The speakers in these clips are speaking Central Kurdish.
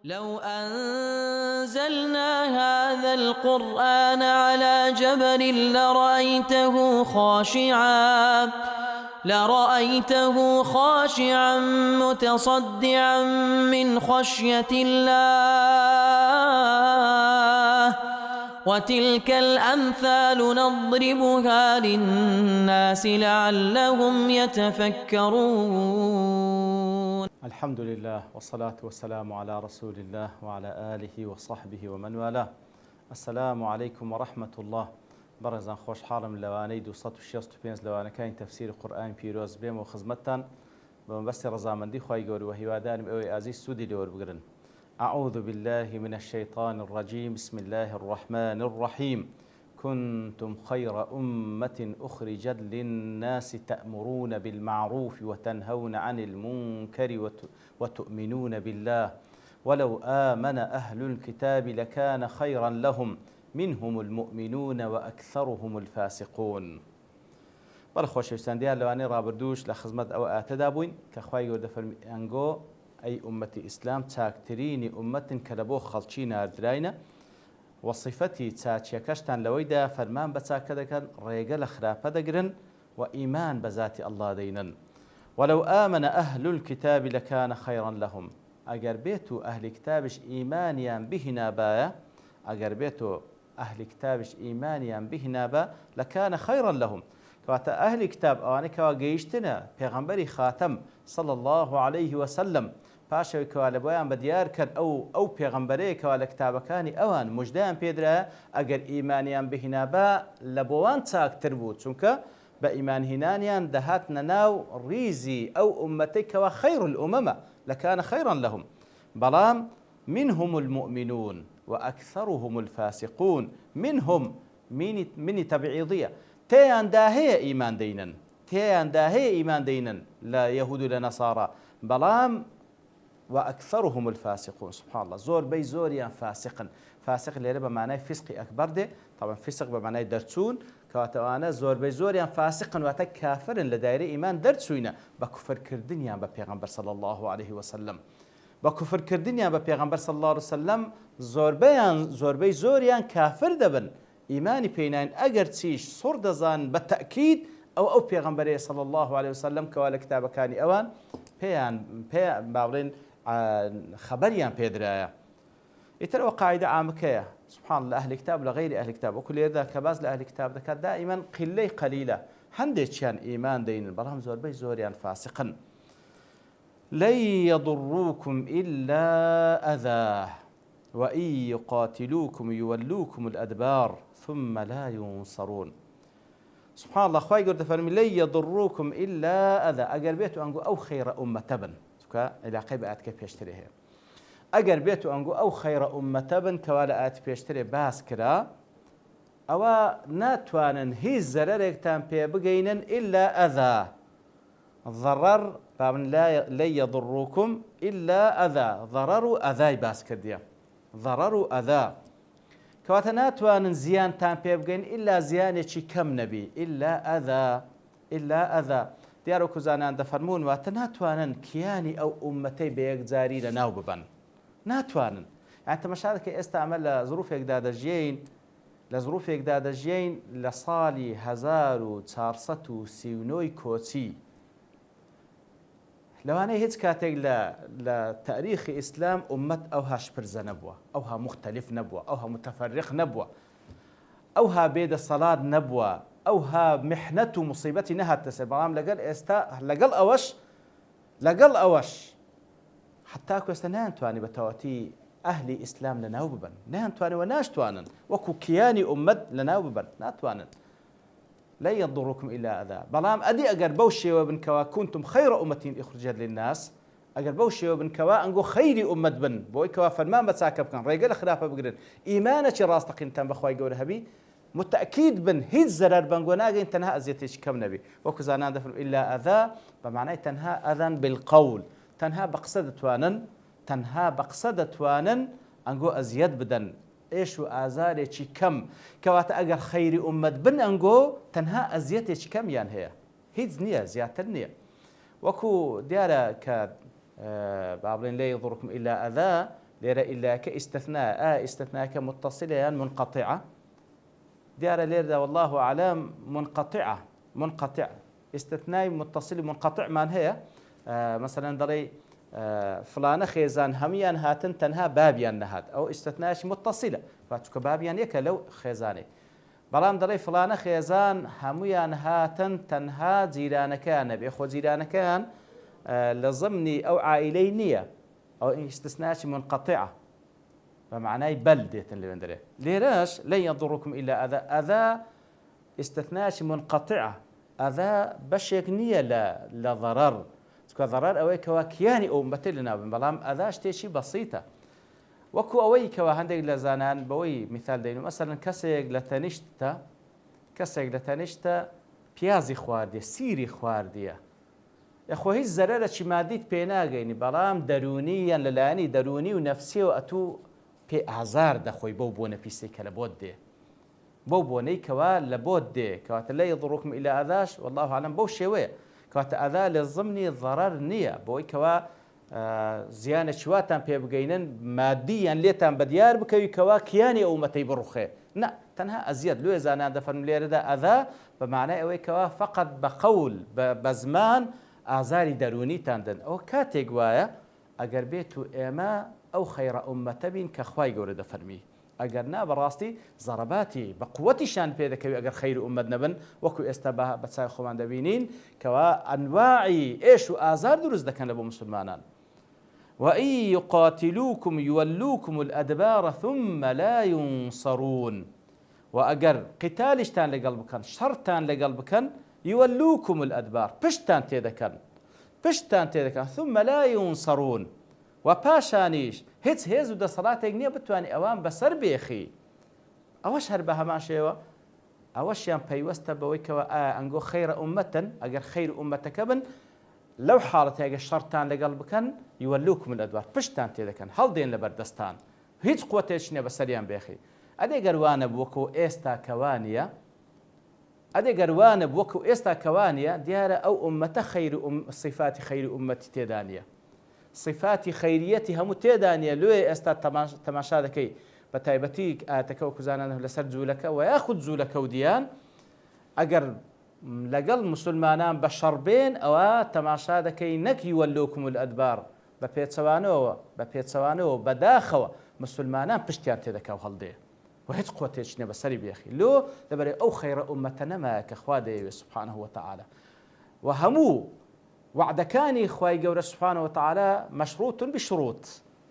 لو أنزلنا هذا القرآن على جبل لرأيته خاشعا متصدعا من خشية الله وتلك الأمثال نضربها للناس لعلهم يتفكرون. الحمد لله والصلاة والسلام على رسول الله وعلى آله وصحبه ومن والاه. السلام عليكم ورحمة الله. برزان خوش حالم لواني 265 لوانه كاين تفسير قرآن بيروز بيم وخزمتان بس رزامندي خوي غوري وهيوادان اوي عزيز سودي لور بغرن. أعوذ بالله من الشيطان الرجيم. بسم الله الرحمن الرحيم. كنتم خير أمة أخرجت للناس تأمرون بالمعروف وتنهون عن المنكر وتؤمنون بالله ولو آمن أهل الكتاب لكان خيرا لهم منهم المؤمنون وأكثرهم الفاسقون. بەڵخۆشەویستان دیار لەوانەی ڕابردووش لە خزمەت ئەوە ئاتەدابووین کە خوای گەورە دەفەرمی ئەنگۆ ئەی ئومەتی ئیسلام چاکترینی ئومەتن کە لە بۆ خەڵکی ناردراینە وصفەتی چاچیەکەشتان لەوەیدا فەرمان بە چاکە دەکەن ڕێگە لە خراپە دەگرن و ئیمان بە ذاتی ئەڵڵا دەینن. ولو آمن أهل الكتاب لكان خيرا لهم. ئەگەر بێت و ئەهلی کتابش ئیمانیان بهێنابایە ئەگەر بێت و ئەهلی کتابش ئیمانیان بهێنابە لەکانە خەیڕەن لەهم. کەواتە ئەهلی کتاب ئەوانەی کەوا گەیشتنە پێغەمبەری خاتەم صلی الله عليه وسلم پاشەوەی کەوا لە بۆیان بەدیار کرد ئەو پێغەمبەرەیە کەوا لە کتابەکانی ئەوان موژدەیان پێدرایە ئەگەر ئیمانیان بهێنابە لە بۆوان چاکتر بوو چونکە بە ئیمانهێنانیان دەهاتنە ناو ڕیزی ئەو ئومەتەی کەوا خەیڕ الئومەمە لەکانە خەیڕەن لەهم. بەڵام منهم المؤمنون وأكثرهم الفاسقون. منهم منی تەبعیضیە تێیاندا هەیە ئیمان دەینن لە یەهود و لە نەسارا بەڵام وأكثرهم الفاسقون. سبحان الله زۆربەی زۆریان فاسقن. فاسق لێرە بە معنای فسقی ئەکبەر دێ طبعا فسق بە معنای دەرچوون کەواتەوانە زۆربەی زۆریان فاسقن واتە کافرن لە دایرە ئیمان دەرچووینە بە کوفرکردنیان بە پێغەمبەر صلی الله عليه وسلم بە کوفرکردنیان بە پێغەمبەر صلی الله عليه وسلم زۆربەی زۆریان کافر دەبن ئیمانی پێینان ئەگەر چیش سڕ دەزان بە تەکید ئەو پێغەمبەرەیە صلی الله عليه وسلم کەوا لە کتابەکانی ئەوان پێیان باڵێن خەبەریان پێدرایە. ئیترەوە قاعدە عامەکەیە سبحان الله ئەهلی کتاب لە غەیری ئەهلی کتاب وەکو لێرەدا کە باس لە ئەهلی کتاب دەکات دائیمەن قیلەی قەلیلە هەندێکیان ئیمان دەینن بەڵام زۆربەی زۆریان فاسقن. لن يضروكم إلا أذى وإن يقاتلوكم يولوكم الأدبار ثم لا ينصرون. سبحان الله خوای گەورە دەفەرمی لن يضروكم إلا أذى. ئەگەر بێت و ئەنگۆ ئەو خەیرە ئومەتە بن چونکە علاقەی بە ئاەتەکە پێشترێ هەیە ئەگەر بێت و ئەنگۆ ئەو خەیرە ئومەتە بن کەوا لە ئاەتی پێشترێ باس کرا ئەوە ناتوانن هیچ زەرەرێکتان پێ بگەینن إلا أذى. ضرر لن يضروكم إلا أذى. ضرر و ئەذای باس کردیە ضرر و ئەذا کەواتە ناتوانن زیانتان پێ بگەین ئللا زیانێکی کەم نەبی ئللا ئەذا. دیارە وەکو زانان دەفەرمون واتە ناتوانن کیانی ئەو ئومەتەی بە یەکجاری لە ناو ببەن ناتوانن. یان تەماشا دەکەی ئێستا ئەمە لە زروفێکدا دەژیین لە ساڵی 1439 کۆچی لەوانەیە هیچ کاتێک لە تاریخی ئیسلام ئومەت ئەوها شپرزە نەبووە ئەوها مختلف نەبووە ئەوها متەفەرق نەبووە ئەوها بێدەسەڵات نەبووە ئەوها محنەت و موسیبەتی نەهاتە سەر بەڵام لەگەڵ ئەوەش حتا کوێستە نایانتوانی بە تەواوەتی ئەهلی ئیسلام لە ناو ببن نایانتوانەوە ناشتوانن وەکو کیانی ئومەت لە ناو ببن ناتوانن. لا يضركم إلا أذى. بەڵام ئەدی ئەگەر بەو شێوە بنکەوە كنتم خير أمة أخرجت للناس ئەگەر بەو شێوە بنکەوە ئەنگۆ خەیری ئومەت بن بۆی کەوا فەرمان بە چاکە بکەن ڕێگە لە خراپە بگرن ئیمانێکی ڕاستەقینتان بەخوای گەورە هەبی متأكيد بن هیچ زەرەر بەنگۆ ناگەین تەنها ئەزیەتێکی کەم نەبی وەکو زانان دەفەرمون إلا أذى بەمعنای تەنها ئەذەن بالقول تەنها بە قسە دەتوانن ئەنگۆ ئەزیەت بدەن ئێش و ئازارێکی کەم کەواتە ئەگەر خەیری ئومەت بن ئەنگۆ تەنها ئەزیەتێکی کەمیان هەیە هیچ نییە زیاتر نییە. وەکو دیارە کە با بڵێن لا يضركم إلا أذى لێرە ئیلاکە ئیستثناء ئیستثناءەکە متصلة یان منقطعة دیارە لێرەدا والله أعلم منقطع استثناء متصل منقطعمان هەیە مثلا دەڵێ فلانە خێزان هەمویان هاتن تەنها بابیان نەهات ئەو ئیستثناءش متصلە چونکە بابیان یەکە لەو خێزانێ بەڵام دەڵێ فلانە خێزان هەمویان هاتن تەنها جیرانەکەیان نەبێ خۆ جیرانەکەیان لە ضمنی ئەو عائیلەی نییە ئەو استثناءش منقطعة بمعنای بەل دێتن لەوێندرێ لێرەش لەن يضركم إلا ئەذا استثناءش منقطعة ئەذا بەشێک نییە لە ضەرەر چونکە ضەرەر ئەوەی کەوا کیانی ئەو ئومەتە لەناوبن بەڵام ئەذا شتێکی بەسیتە وەکو ئەوەی کەوا هەندێک لە زانان بەوەی میثال دەین مەسەڵەن کەسێک لە تەنیشتە پیازی خواردیە سیری خواردیە خۆ هیچ زەرەرەکی مادیت پێ ناگەینی بەڵام دەرونییان لەلایەنی دەرونی و نەفسیەوە ئەتوو پێ ئازار دەخۆی بەو بۆنە پیسەی کە لە بۆت دێ بەو بۆنەی کەوا لە بۆت دێ کەواتە لە يضركم إلا ئەذاش والله أعلم بەو شێوەیە کەواتە ئەذا لە ضمنی ضەرەر نییە بۆی کەوا زیانە چواتان پێ بگەینن مادییان لێتان بەدیار بکەوی کەوا کیانی ئەو ئومەتەی بڕوخێ نە تەنها ئەزیەت لێ زانان دەفەرمون لێرەدا ئەذا بە معنای ئەوەی کەوا فقط بە قەول بە زمان ئازاری دەرونیتان دەن ئەوە کاتێک وایە ئەگەر بێت و ئێمە ئەو خەیرە ئومەتە بین کە خوای گەورە دەفەرمی ئەگەر نا بەڕاستی زەڕەباتی بە قووەتیشان پێ دەکەوی ئەگەر خەیر ئومەت نەبن وەکو ئێستا بە چای خۆمان دەبینین کەوا ئەنواعی ئێش و ئازار دروست دەکەن لە بۆ مسلمانان وإن يقاتلوكم يولوكم الأدبار ثم لا ينصرون وأجر قتالشتان لقل بكن شرطان لقل بكن يولوكم الأدبار پشتان تيدكن ثم لا ينصرون وپاشانیش هیچ هێز و دەسەڵاتێک نییە بتوانێت ئەوان بەسەر بێخی ئەوەش هەر بە هەمان شێوە ئەوەشیان پەیوەستە بەوەی کەوە ئەنگۆ خەیرە ئومەتن ئەگەر خەیر ئومەتەکە بن لەو حاڵەتە ئەگەر شەڕتان لەگەڵ بکەن يولوكم الأدبار پشتان تێدەکەن هەڵدێن لە بەردەستان هیچ قوتێک نییە بەسەریان بێخی ئەدەگەر وانە بووەکو ئێستا کەوانە دیارە ئەو ئومەتە صفاتی خەیر ئومەتی تێدا نیە صفاتی خەیریەتی هەموو تێدا نیە لێ ئێستا تەماشا دەکەی بە تایبەتی ئاەتەکە و کوزانان لەسەر جوولەکە و یاخود جوولەکە و دییان ئەگەر لەگەڵ مسلمانان بە شەڕبێن ئەوە تەماشا دەکەی نەک يولوكم الأدبار بە پێچەوانەوە بەداخەوە مسلمانان پشتیان تێدەکا و هەڵدێ و هیچ قوتێک نییە بەسەری بێخی لۆ لەبەرێ ئەو خەیرە ئومەتە نەمایە کە خوا دەیەوێت سبحانه وتعالى و هەموو وعدەکانی خوای گەورە سبحانه وتعالى مەشروط بشروط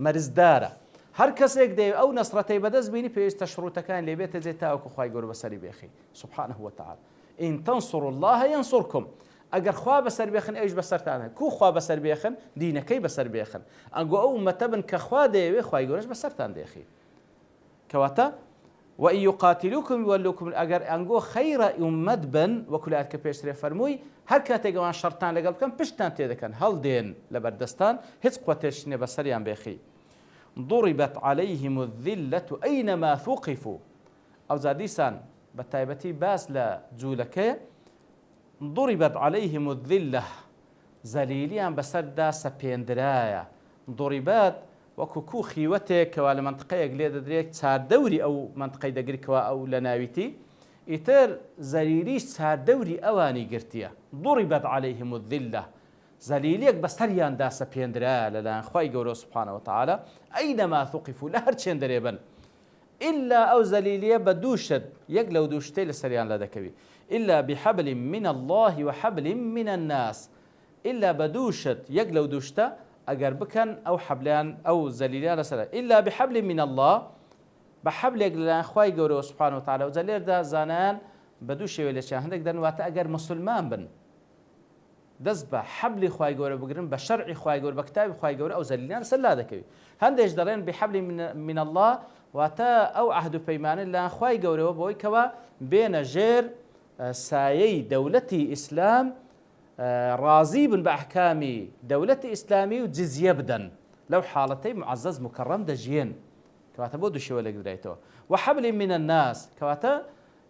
مەرزدارە هەر کەسێک دەیەوێت ئەو نەسرەتەی بەدەست بینی پێویستە شروطەکان لێبێتە جێ تاوەکو خوای گەورە بەسەری بێخی سبحانه وتعالى إن تنصروا الله ينصركم ئەگەر خوا بەسەر بێخن ئەوش بەسەرتانە کو خوا بەسەر بێخن دینەکەی بەسەر بێخن ئەنگۆ ئەو ئومەتە بن کە خوا دەیەوێت خوای گەورەش بەسەرتان دێخی کەواتە وإن يقاتلوكم يولوكم ئەگەر ئەنگۆ خەیرە ئومەت بن وەکو لە ئاەتکە پێشترێ فەرمووی هەر کاتێک ئەوان شەڕتان لەگەڵ بکەن پشتان تێدەکەن هەڵدێن لە بەردەستان هیچ قوتێک نییە بەسەریان بێخی ضربت عليهم الذلة أينما ثقفوا ئەو زادیسان بە تایبەتی باس لە جوولەکەیە ضربت عليهم الذلة زەلیلیان بەسەردا سەپێندرایە ضربات وەکو کوو خیوەتێک کەوا لە منطقەیەک لێ دەدرێت چاردەوری ئەو منطقەی دەگریکەوە ئەو لە ناویتی ئیتر زەلیلیش چاردەوری ئەوانی گرتیە ضربت عليهم الذلة زەلیلیەک بەسەریاندا سەپێندرایە لەلایەن خوای گەورە سبحانه وتعالى أينما ثقفوا لە هەر چێندەرێ بن إلا أو زليلية بدوشت يقلو دوشتي لسريان لدكوي إلا بحبل من الله وحبل من الناس إلا بدوشت يقلو دوشتا أجر بكن أو حبلان أو زليلية لسريان إلا بحبل من الله بحبل يقلان خواي قوري سبحانه وتعالى وزليل دا زانان بدوشي ولا شيء هندك دن واتا أجر مسلمان بن دەست بە حەبلی خوای گەورە بگرن بە شەرعی خوای گەورە بە کتابی خوای گەورە ئەو زەلیلیان سەلا دەکەوی هەندێک دەڵێن بحەبلی من الله واتە ئەو عەهد و پەیمانە لەلایەن خوای گەورەوە بۆی کەوە بێنە ژێر سایەی دەولەتی ئیسلام ڕازی بن بە ئەحکامی دەولەتی ئیسلامی و جزیە بدەن لەو حاڵەتەی معەزەز مکەڕەم دەژیێن کەواتە بۆ دوو شێوە لێدرایەوە وحەبلی من الناس کەواتە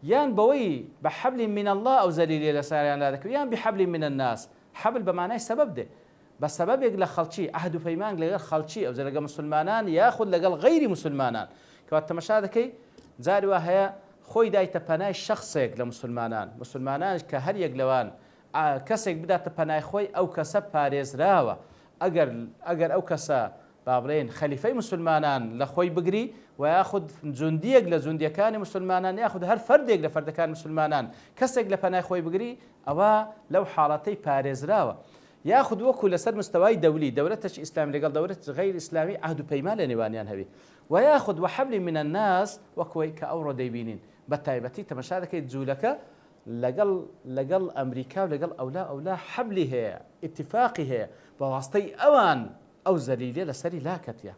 يان بوي بحبل من الله أو زليل لساريان لا ذكر يان بحبل من الناس حبل بمعنى سبب ده بە سەبەبێک لە خەڵکی عەهد و پەیمان لەگەڵ خەڵکی ئەو لەگەڵ مسلمانان یاخود لەگەڵ غەیری مسلمانان کەواتە تەماشا دەکەی جاری وا هەیە خۆی دایتە پەنای شخصێک لە مسلمانان کە هەر یەک لەوان کەسێک بداتە پەنای خۆی ئەو کەسە پارێزراوە ئەگەر ئەو کەسە با بڵێن خەلیفەی مسلمانان لە خۆی بگری و یاخود جوندیەک لە جوندیەکانی مسلمانان یاخود هەر فەردێک لە فەردەکان مسلمانان کەسێک لە پەنای خۆی بگری ئەوە لەو حاڵەتەی پارێزراوە یاخود وەکو لەسەر مستەوای دەولی دەولەتەش ئیسلامی لەگەڵ دەولەت غەیر ئیسلامی عەهد و پەیمان لە نێوانیان هەبێ و یاخود وحەبل من الناس وەکوەی کە ئەوڕۆ دەیبینین بە تایبەتی تەماشا دەکەیت جوولەکە لەگەڵ ئەمریکا و لەگەڵ ئەولا حەبلی هەیە ئیتیفاقی هەیە بەواستەی ئەوان ئەو زەلیلە لەسەری لاکەتیە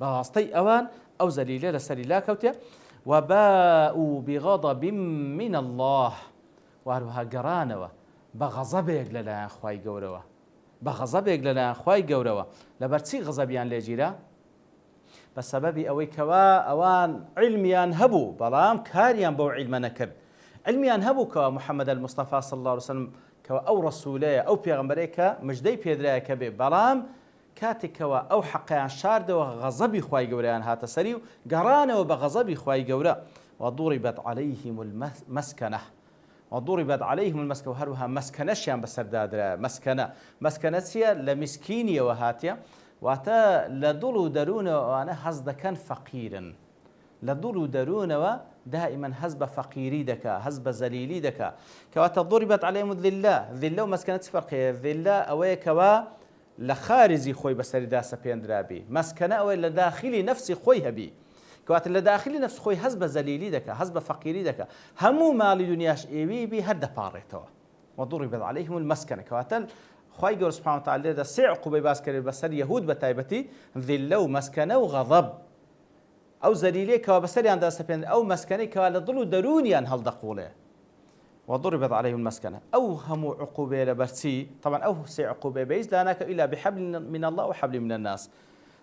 بەواستەی ئەوان ئەو زەلیلە لەسەری لاکەوتێ وباءوا بغضب من الله وهروها گەڕانەوە بە غەزەبێک لەلایەن خوای گەورەوە بە غەزەبێک لەلایەن خوای گەورەوە لەبەرچی غەزەبیان لێگیرا بە سەبەبی ئەوەی کەوا ئەوان علمیان هەبوو بەڵام کاریان بەو عیلمە نەکرد علمیان هەبوو کەوا محەممەد المستەفا صلی الله عليه وسلم کەوا ئەو ڕەسوولەیە ئەو پێغەمبەرەیە کە مژدەی پێدرایە کە بێ بەڵام کاتێکەوە ئەو حەقیان شاردەوە غەزەبی خوای گەورەیان هاتە سەری و گەڕانەوە بە غەزەبی خوای گەورە وضربت عليهم المسكنة وضربت عليهم المسكنة وهروها مسكنەشیان بەسەردادرا مسكنە چییە لە میسکینیەوە هاتیە واتە لە دڵ و دەروونەوە ئەوانە هەز دەکەن فەقیرن لە دڵ و دەروونەوە دائما هەز بە فەقیری دەکا هەز بە زەلیلی دەکا کەواتە ضربت عليهم الذلة و مسكنە چ فەرقەیە ذلة ئەوەیە کەوا لە خارجی خۆی بەسەریدا سەپێنرابی مسکەنە ئەوەی لە داخلی نەفسی خۆی هەبی کەواتە لە داخلی نەفس خۆی هەز بە زەلیلی دەکا هەز بە فەقیری دەکا هەموو ماڵی دنیاش ئێوی بی هەر دەپاڕێتەوە وضربت عليهم المسكنة کەواتە خوای گەورە سوبحانه وتعالى لێرە سێ عقوبەی باس کرد بەسەر یەهود بە تایبەتی ذلە و مسکەنە و غەضەب ئەو زەلیلەیە کەوا بەسەریاندا سەپێن ئەو مسکەنەی کەوا لە دڵ و دەرونیان هەڵدەقوڵێ وضربت عليهم المسكنة أو هم عقوبة لبرسي طبعا أو سي عقوبة بيز لا ناك إلا بحبل من الله وحبل من الناس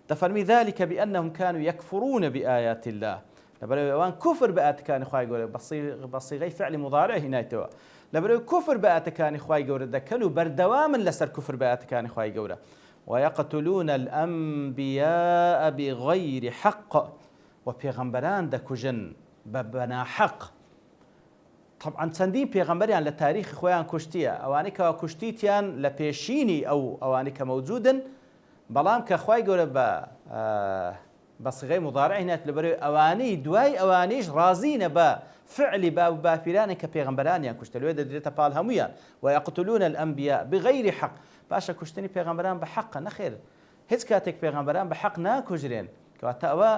تفرمي ذلك بأنهم كانوا يكفرون بآيات الله لبرو كفر بآيات كان إخوة يقول بصيغي فعل مضارع هنا يتوا لبرو كفر بآيات كان إخوة يقول دكنوا بردواما لسر كفر بآيات كان إخوة يقول ويقتلون الأنبياء بغير حق وبيغمبران دكوجن ببنا حق طبعا چەندین پێغەمبەریان لە تاریخی خۆیان کوشتیە ئەوانەی کەوا کوشتیتیان لە پێشینی ئەوانەی کە مەوجودن بەڵام کە خوای گەورە بە سیغەی مضارع هێنات لەبەرەوەی ئەوانەی دوای ئەوانەیش ڕازینە بە فعلی باپیرانێک کە پێغەمبەرانیان کوشتە لەوێ دەدرێتە پاڵ هەموویان ويقتلون الأنبياء بغير حق باشە کوشتنی پێغەمبەران بە حەقە نەخێر هیچ کاتێک پێغەمبەران بە حەق ناکوژرێن کەواتە ئەوە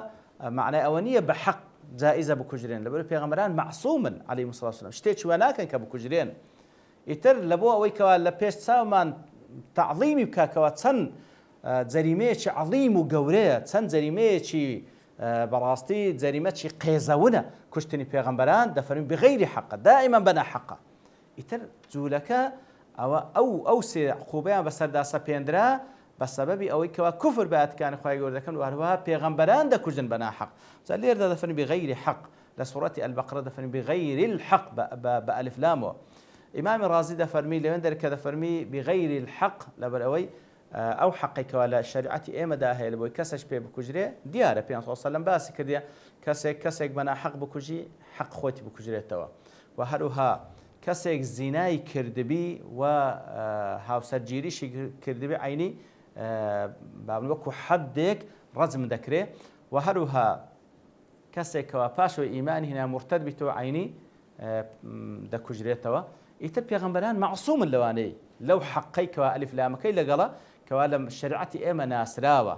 معنای ئەوە نییە بە حەق جائزة بكوجرين لبرو پیغمبران معصوما عليه الصلاة والسلام شتيش وناكن كبكوجرين يتر لبوا ويكوا لبيش ساومان تعظيمي بكاكوا تسن جريميش عظيم وقوريه تسن جريميش براستي جريميش قيزونا كشتني پیغمبران دفرين بغير حق دائما بنا حق يتر زولك او سي عقوبيان بسردا سبيندرا بسبب أوي كوا كفر بعد كان خواهي يقول ذكر وهروها بيغمبران دكوجن بنا حق سألير ده دفن بغير حق لسورة البقرة دفن بغير الحق بألف لامه إمام الرازي دفرمي لمن ذلك دفرمي بغير الحق لبروي أو حقك ولا شريعة إما داهي لبوي كسش بي بكوجري ديارة بيان صلى الله عليه وسلم باسي كرديا كسك بنا حق بكوجي حق خوتي بكوجري توا وهروها كسك زناي كردبي وهاوسرجيري شي كردبي عيني بابن وەکو حەدێک ڕەجم دەکرێ و هەروها کەسێکەوە پاشەوەی ئیمانی هێنا مرتەد بیتەوە عینی دەکوژرێتەوە ئیتر پێغەمبەران معسوومن لەوانەی لەو حەقەی کەوا ئەلیف لامەکەی لەگەڵە کەوا لە شەریعەتی ئێمە ناسراوە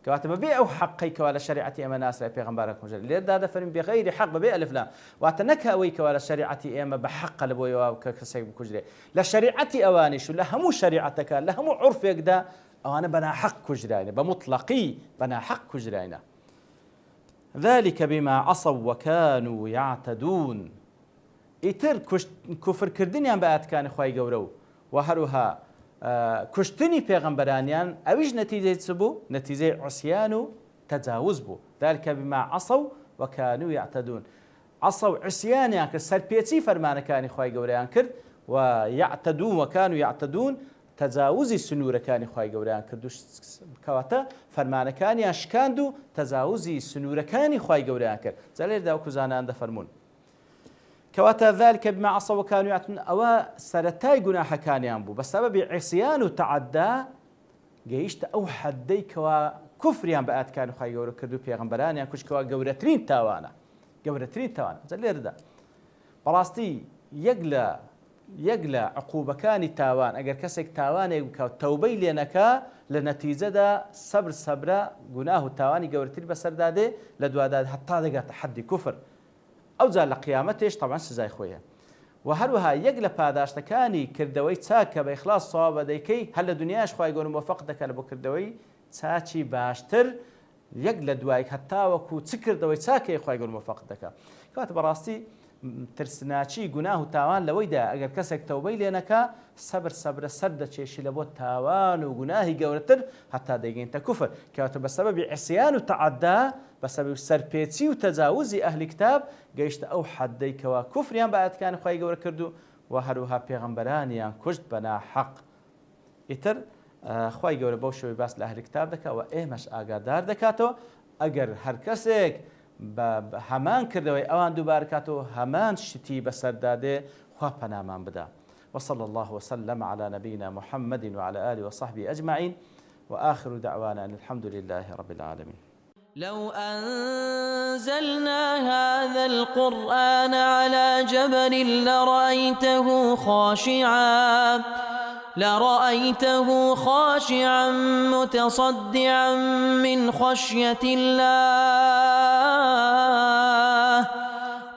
کەواتە بەبێ ئەو حەقەی کەوا لە شەریعەتی ئێمە ناسرا پێغەمبەرە کوژر لێردا دەفەرمین بغەیری حەق بەبێ ئەلیف لام واتە نەکە ئەوەی کەوا لە شەریعەتی ئێمە بە حەقە لە بۆیەوە کە کەسێک بکوژرێ لە شەریعەتی ئەوانیش و لە هەموو شەریعەتەکە لە هەموو عورفێکدا أنا بنا حق كجراينه بمطلقي بنا حق كجراينه ذلك بما عصوا وكانوا يعتدون إتر كفر كردنيان بآت كان خواي قورو وهروها كشتني پیغمبرانيان أويج نتيجة سبو نتيجة عصيان تجاوز بو ذلك بما عصوا وكانوا يعتدون عصوا عصيان يعني سربيتي فرمان كان خواي قوريان كرد ويعتدون وكانوا يعتدون تەجاوزی سنوورەکانی خوای گەورەیان کردو کەواتە فەرمانەکانیان شکاند و تەجاوزی سنوورەکانی خوای گەورەیان کرد. جا لێردا وەکو زانایان دەفەرمون کەواتە ذلك بما عصوا وكانوا يعتدون ئەوە سەرەتای گوناحەکانیان بوو بەسەبەبی عیسیان و تەعەدا گەیشتە ئەو حەدەی کەوا کوفریان بە ئاەتەکانی خوای گەورە کرد و پێغەمبەرانیان کوشتکەوە گەورەترین تاوانە جا لێرەدا بەڕاستی یەک لە عقوبەکانی تاوان ئەگەر کەسێک تاوانێک بکات تەوبەی لێ نەکا لە نەتیجەدا سەبرە گوناه و تاوانی گەورەتر بەسەردادێ لە دووادا هەتا دەگاتە حەدی کوفر ئەوجا لە قیامەتێش طبعا سزای خۆیە و هەروەها یەک لە پاداشتەکانی کردەوەی چاکە بە ئیخلاص سەوابە دەیکەی هەر لە دنیاش خوای گەورە موفق دەکات بۆ کردەوەی چاچی باشتر یەک لە دوای هەتا وەکو چ کردەوەی چاکەی خوای گەورە موفق دەکات. کەواتە بەڕاستی ترسناچی گوناه و تاوان لەوەیدا ئەگەر کەسێک تەوبەی لێ نەکا سەبرە سەر دەچێشی لە بۆ تاوان و گوناهی گەورەتر هەتا دەیگەینتە کوفر کەواتە بەسەبەبی عیسیان و تەعەدا بەسەبەبی سەرپێچی و تەجاوزی ئەهلی کتاب گەیشتە ئەو حەدەی کەوا کوفریان بە ئاەتەکانی خوای گەورە کردو و هەروەها پێغەمبەرانیان کوشت بە ناحەق. ئیتر خوای گەورە بەو شێوەی باس لە ئەهلی کتاب دەکات و ئێمەش ئاگادار دەکاتەوە ئەگەر هەر کەسێک هەمان کردەوەی ئەوان دووبارکاتەوە هەمان شتی بەسەردادێ خوا پەنامان بدا. وصلى الله وسلم على نبينا محمد وعلى آله وصحبه أجمعين وآخر دعوانا أن الحمد لله رب العالمين. لو أنزلنا هذا القرآن على جبل لرأيته خاشعا متصدعا من خشية الله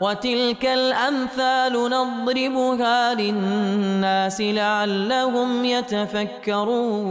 وتلك الأمثال نضربها للناس لعلهم يتفكرون.